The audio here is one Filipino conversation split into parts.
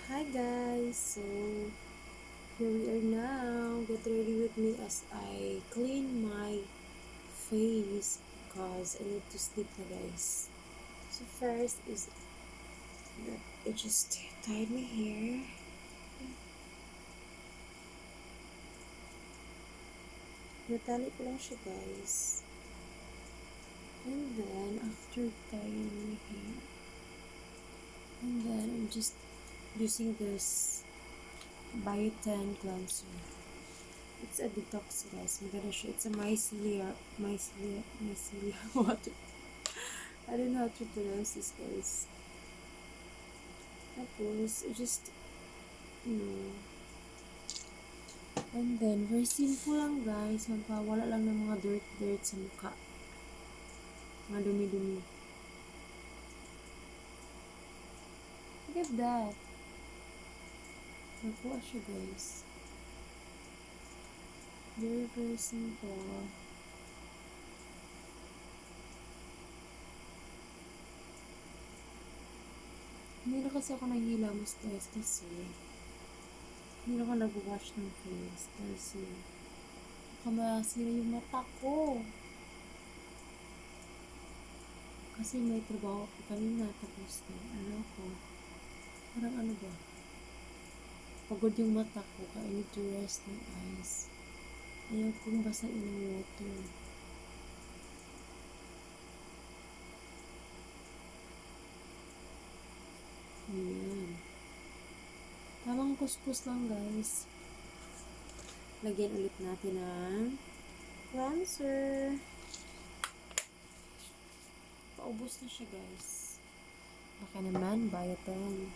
Hi guys, so here we are now. Get ready with me as I clean my face because I need to sleep na guys. So first is that I just tied my hair. Natali ko lang siya guys. And then after tying my hair, and then I'm just using this Biotin cleanser. It's a detox guys. Maganda siya. It's a micellar water. I don't know how to pronounce this guys. Tapos, just, you know, and then, very simple lang guys. Wala lang ng mga dirt sa mukha. Mga dumi-dumi. Look at that. Nakuha siya guys. Very simple. Hindi na kasi ako naghilamos guys kasi hindi na ako nag-wash ng face kasi baka masira yung mata ko. Kasi may trabaho ko kanina tapos ano ko. Parang ano ba? Pagod yung mata ko kaya I need to rest my eyes. Ayaw kong basain ng water. Ayan. Tamang kuskus lang guys. Lagyan ulit natin ng cleanser. Paubos na siya guys. Baka naman, Biotin.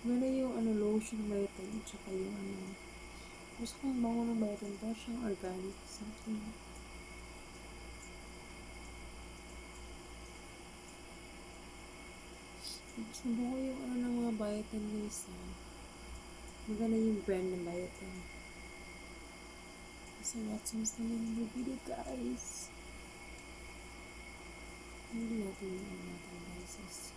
Gano'n yung lotion Biotin. Tsaka yung gusto kong bango ng Biotin. Pero siyang organic something. Mas mabango yung ng mga Biotin guys. Maganda yung brand ng Biotin. Kasi Watsons na yung bibili guys. Hindi natin yung natin guys.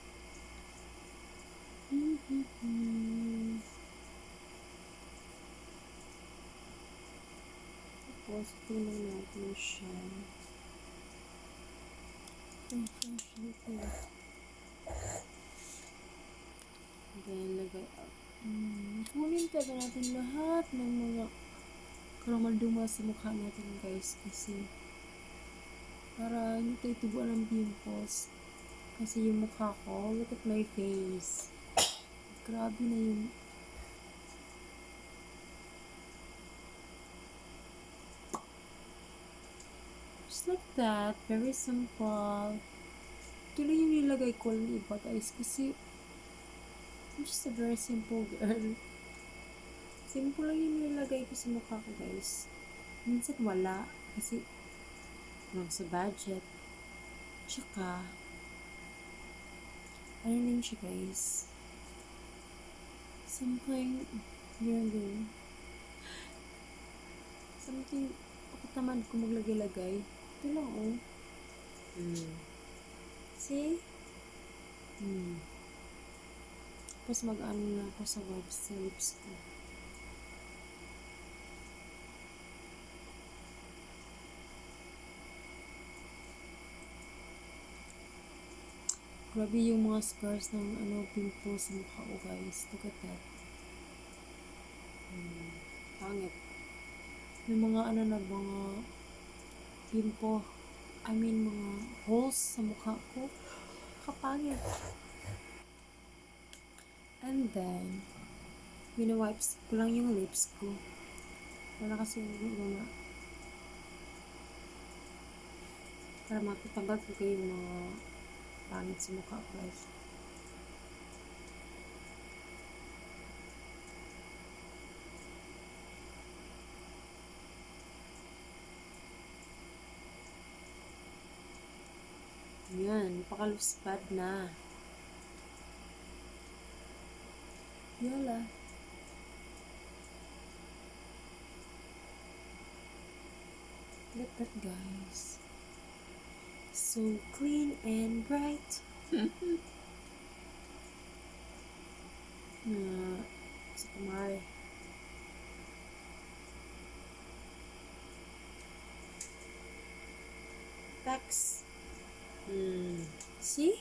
Tapos tingnan natin siya. Ang fresh nito. Then lagay up. Kunin tayo natin lahat ng mga karamalduma sa mukha natin guys kasi para hindi tayo tubuan ng pimples kasi yung mukha ko, look at my face, grabe na yung just like that, very simple. Ito lang yung nilagay ko ng iba guys kasi I'm just a very simple girl. Simple lang yung nilagay ko sa mukha ko guys. Minsan wala kasi lang sa budget. Tsaka ano lang siya guys, something yun something pagkatamad ko maglagay-lagay. Ito lang see? Tapos mag-ano na ako sa lips ko. Grabe yung mga scars ng pimples sa mukha ko guys. Look at that. Pangit. Yung mga mga pimple, mga holes sa mukha ko. Kapangit. And then, wipes ko lang yung lips ko. Wala kasi yung para makitanggal ko kayo yung mga pangit sa mukha ko guys. Yan, napakaluspad na. Yala. Look at that guys. So clean and bright. wax. See?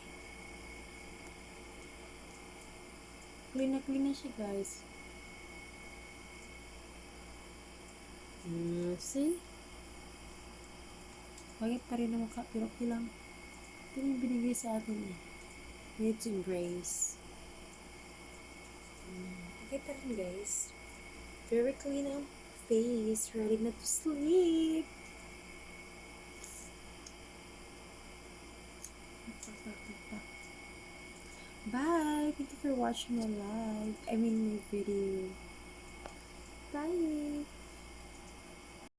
Clean na siya, guys. See? Bakit pa rin naman ka? Pero okay lang. Ito yung binigay sa atin eh. We need to embrace. Okay pa rin, guys. Very clean ang face. Ready na to sleep. Bye! Thank you for watching my live. I mean my video. Bye!